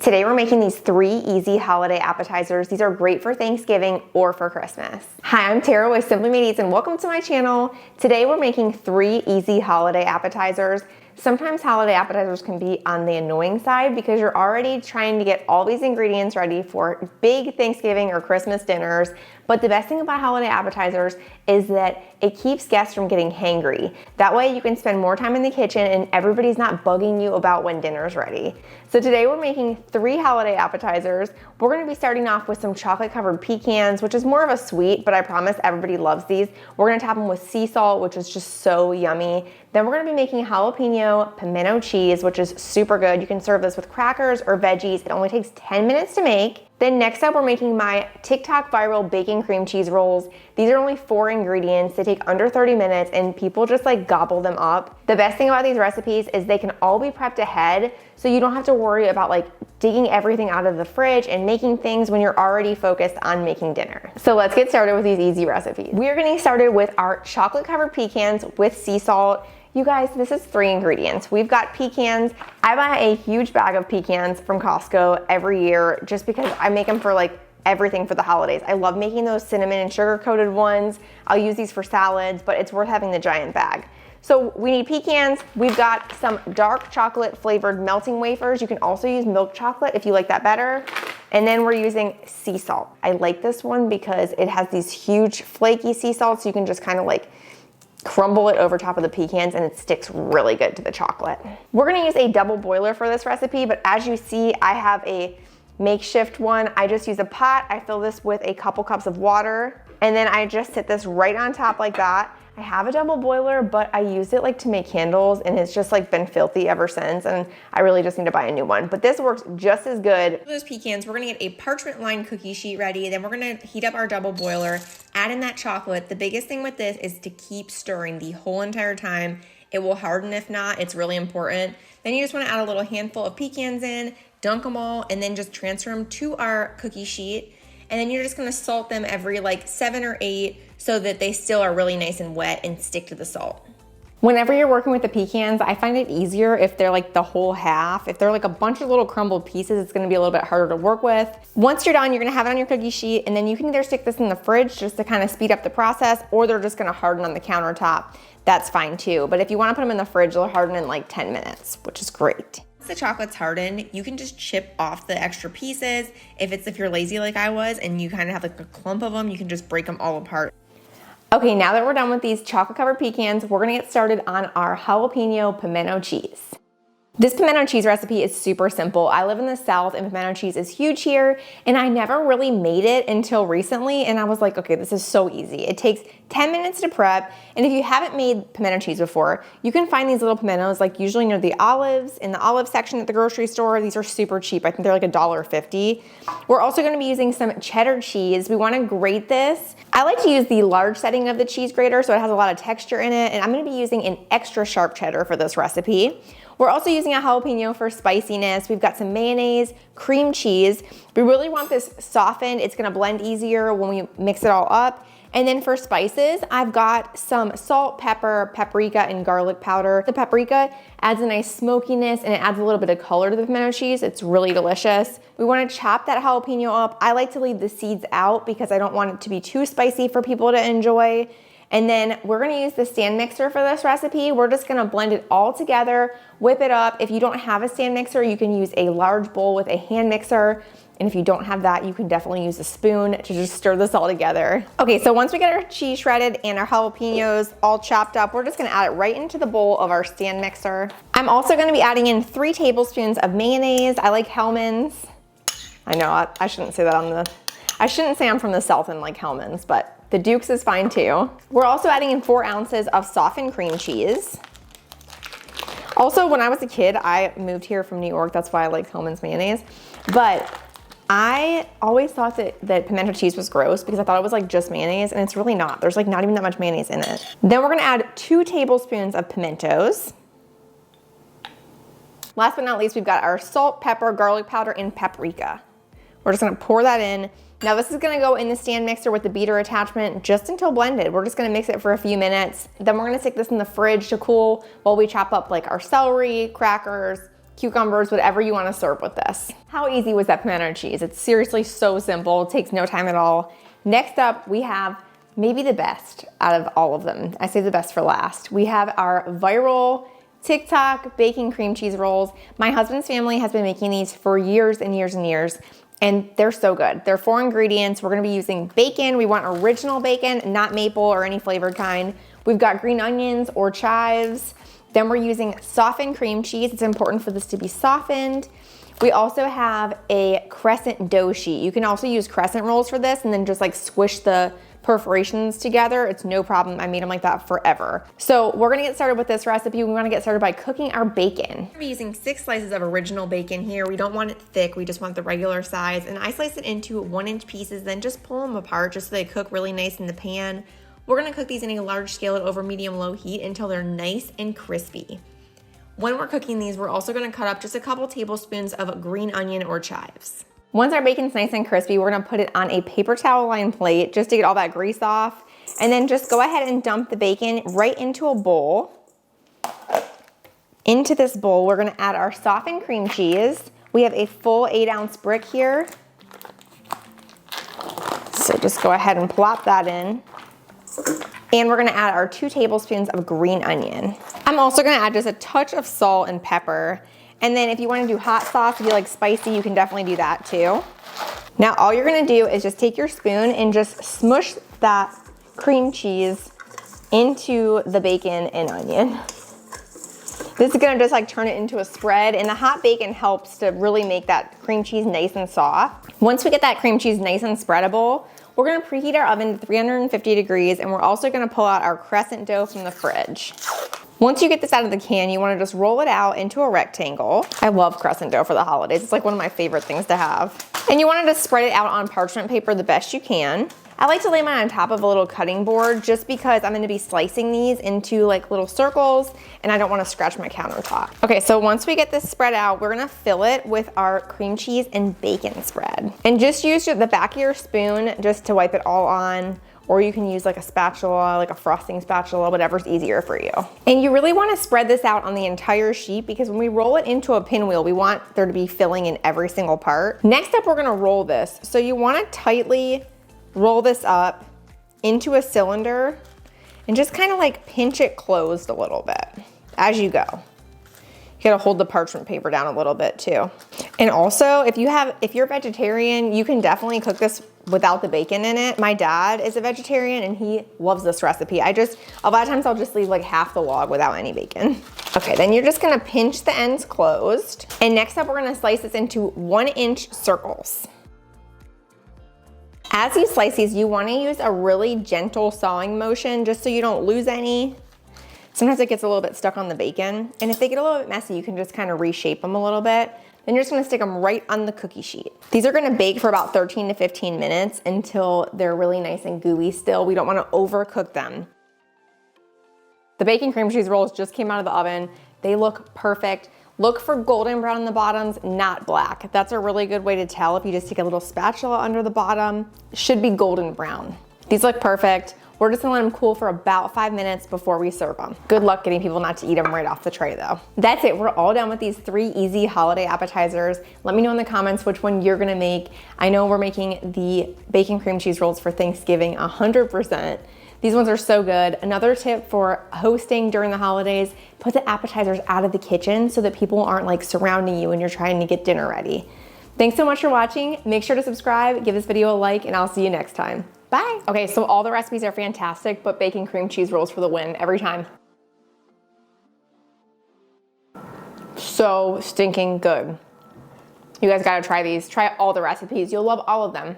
Today we're making these 3 easy holiday appetizers. These are great for Thanksgiving or for Christmas. Hi, I'm Tara with Simply Made Eats and welcome to my channel. Today we're making 3 easy holiday appetizers. Sometimes holiday appetizers can be on the annoying side because you're already trying to get all these ingredients ready for big Thanksgiving or Christmas dinners. But the best thing about holiday appetizers is that it keeps guests from getting hangry. That way you can spend more time in the kitchen and everybody's not bugging you about when dinner's ready. So today we're making 3 holiday appetizers. We're gonna be starting off with some chocolate covered pecans, which is more of a sweet, but I promise everybody loves these. We're gonna top them with sea salt, which is just so yummy. Then we're gonna be making jalapeno pimento cheese, which is super good. You can serve this with crackers or veggies. It only takes 10 minutes to make. Then next up, we're making my TikTok viral bacon cream cheese rolls. These are only 4 ingredients. They take under 30 minutes and people just like gobble them up. The best thing about these recipes is they can all be prepped ahead, so you don't have to worry about like digging everything out of the fridge and making things when you're already focused on making dinner. So let's get started with these easy recipes. We are getting started with our chocolate covered pecans with sea salt. You guys, this is 3 ingredients. We've got pecans. I buy a huge bag of pecans from Costco every year just because I make them for like everything for the holidays. I love making those cinnamon and sugar coated ones. I'll use these for salads, but it's worth having the giant bag. So we need pecans. We've got some dark chocolate flavored melting wafers. You can also use milk chocolate if you like that better. And then we're using sea salt. I like this one because it has these huge flaky sea salts. So you can just kind of like crumble it over top of the pecans and it sticks really good to the chocolate. We're gonna use a double boiler for this recipe, but as you see, I have a makeshift one. I just use a pot. I fill this with a couple cups of water, and then I just sit this right on top like that. I have a double boiler, but I used it like to make candles and it's just like been filthy ever since, and I really just need to buy a new one, but this works just as good. For those pecans, we're gonna get a parchment lined cookie sheet ready. Then we're gonna heat up our double boiler, add in that chocolate. The biggest thing with this is to keep stirring the whole entire time. It will harden if not, it's really important. Then you just wanna add a little handful of pecans in, dunk them all, and then just transfer them to our cookie sheet. And then you're just gonna salt them every like 7 or 8 so that they still are really nice and wet and stick to the salt. Whenever you're working with the pecans, I find it easier if they're like the whole half. If they're like a bunch of little crumbled pieces, it's gonna be a little bit harder to work with. Once you're done, you're gonna have it on your cookie sheet, and then you can either stick this in the fridge just to kind of speed up the process, or they're just gonna harden on the countertop. That's fine too. But if you wanna put them in the fridge, they'll harden in like 10 minutes, which is great. The chocolate's hardened, you can just chip off the extra pieces. If you're lazy like I was and you kind of have like a clump of them, you can just break them all apart. Okay, now that we're done with these chocolate covered pecans, we're gonna get started on our jalapeno pimento cheese. This pimento cheese recipe is super simple. I live in the South and pimento cheese is huge here, and I never really made it until recently, and I was like, okay, this is so easy. It takes 10 minutes to prep, and if you haven't made pimento cheese before, you can find these little pimentos like usually near the olives, in the olive section at the grocery store. These are super cheap. I think they're like $1.50. We're also gonna be using some cheddar cheese. We wanna grate this. I like to use the large setting of the cheese grater so it has a lot of texture in it, and I'm gonna be using an extra sharp cheddar for this recipe. We're also using a jalapeno for spiciness. We've got some mayonnaise, cream cheese. We really want this softened. It's gonna blend easier when we mix it all up. And then for spices, I've got some salt, pepper, paprika, and garlic powder. The paprika adds a nice smokiness and it adds a little bit of color to the pimento cheese. It's really delicious. We wanna chop that jalapeno up. I like to leave the seeds out because I don't want it to be too spicy for people to enjoy. And then we're gonna use the stand mixer for this recipe. We're just gonna blend it all together, whip it up. If you don't have a stand mixer, you can use a large bowl with a hand mixer. And if you don't have that, you can definitely use a spoon to just stir this all together. Okay, so once we get our cheese shredded and our jalapenos all chopped up, we're just gonna add it right into the bowl of our stand mixer. I'm also gonna be adding in 3 tablespoons of mayonnaise. I like Hellmann's. I know, I shouldn't say that I shouldn't say I'm from the South and like Hellmann's, but the Duke's is fine too. We're also adding in 4 ounces of softened cream cheese. Also, when I was a kid, I moved here from New York. That's why I like Hellmann's mayonnaise. But I always thought that pimento cheese was gross because I thought it was like just mayonnaise, and it's really not. There's like not even that much mayonnaise in it. Then we're gonna add 2 tablespoons of pimentos. Last but not least, we've got our salt, pepper, garlic powder, and paprika. We're just gonna pour that in. Now this is gonna go in the stand mixer with the beater attachment just until blended. We're just gonna mix it for a few minutes. Then we're gonna stick this in the fridge to cool while we chop up like our celery, crackers, cucumbers, whatever you want to serve with this. How easy was that pimento cheese? It's seriously so simple. It takes no time at all. Next up, we have maybe the best out of all of them. I say the best for last. We have our viral TikTok bacon cream cheese rolls. My husband's family has been making these for years and years and years, and they're so good. They're 4 ingredients. We're gonna be using bacon. We want original bacon, not maple or any flavored kind. We've got green onions or chives. Then we're using softened cream cheese. It's important for this to be softened. We also have a crescent dough sheet. You can also use crescent rolls for this and then just like squish the perforations together. It's no problem. I made them like that forever. So we're gonna get started with this recipe. We wanna get started by cooking our bacon. We're using 6 slices of original bacon here. We don't want it thick. We just want the regular size. And I slice it into 1-inch pieces, then just pull them apart just so they cook really nice in the pan. We're gonna cook these in a large skillet over medium-low heat until they're nice and crispy. When we're cooking these, we're also gonna cut up just a couple tablespoons of green onion or chives. Once our bacon's nice and crispy, we're gonna put it on a paper towel lined plate just to get all that grease off. And then just go ahead and dump the bacon right into a bowl. Into this bowl, we're gonna add our softened cream cheese. We have a full 8-ounce brick here. So just go ahead and plop that in. And we're gonna add our 2 tablespoons of green onion. I'm also gonna add just a touch of salt and pepper. And then if you wanna do hot sauce, if you like spicy, you can definitely do that too. Now all you're gonna do is just take your spoon and just smush that cream cheese into the bacon and onion. This is gonna just like turn it into a spread, and the hot bacon helps to really make that cream cheese nice and soft. Once we get that cream cheese nice and spreadable, we're gonna preheat our oven to 350 degrees, and we're also gonna pull out our crescent dough from the fridge. Once you get this out of the can, you wanna just roll it out into a rectangle. I love crescent dough for the holidays. It's like one of my favorite things to have. And you wanna just spread it out on parchment paper the best you can. I like to lay mine on top of a little cutting board just because I'm gonna be slicing these into like little circles and I don't wanna scratch my countertop. Okay, so once we get this spread out, we're gonna fill it with our cream cheese and bacon spread. And just use the back of your spoon just to wipe it all on, or you can use like a spatula, like a frosting spatula, whatever's easier for you. And you really wanna spread this out on the entire sheet because when we roll it into a pinwheel, we want there to be filling in every single part. Next up, we're gonna roll this. So you wanna tightly roll this up into a cylinder and just kind of like pinch it closed a little bit as you go. You gotta hold the parchment paper down a little bit too. And also, if you're vegetarian, you can definitely cook this without the bacon in it. My dad is a vegetarian and he loves this recipe. A lot of times I'll just leave like half the log without any bacon. Okay, then you're just gonna pinch the ends closed. And next up, we're gonna slice this into 1-inch circles. As you slice these, you wanna use a really gentle sawing motion just so you don't lose any. Sometimes it gets a little bit stuck on the bacon. And if they get a little bit messy, you can just kind of reshape them a little bit. Then you're just gonna stick them right on the cookie sheet. These are gonna bake for about 13 to 15 minutes until they're really nice and gooey still. We don't wanna overcook them. The bacon cream cheese rolls just came out of the oven. They look perfect. Look for golden brown on the bottoms, not black. That's a really good way to tell if you just take a little spatula under the bottom. It should be golden brown. These look perfect. We're just gonna let them cool for about 5 minutes before we serve them. Good luck getting people not to eat them right off the tray though. That's it, we're all done with these 3 easy holiday appetizers. Let me know in the comments which one you're gonna make. I know we're making the bacon cream cheese rolls for Thanksgiving 100%. These ones are so good. Another tip for hosting during the holidays, put the appetizers out of the kitchen so that people aren't like surrounding you when you're trying to get dinner ready. Thanks so much for watching. Make sure to subscribe, give this video a like, and I'll see you next time. Bye. Okay, so all the recipes are fantastic, but bacon cream cheese rolls for the win every time. So stinking good. You guys gotta try these. Try all the recipes. You'll love all of them.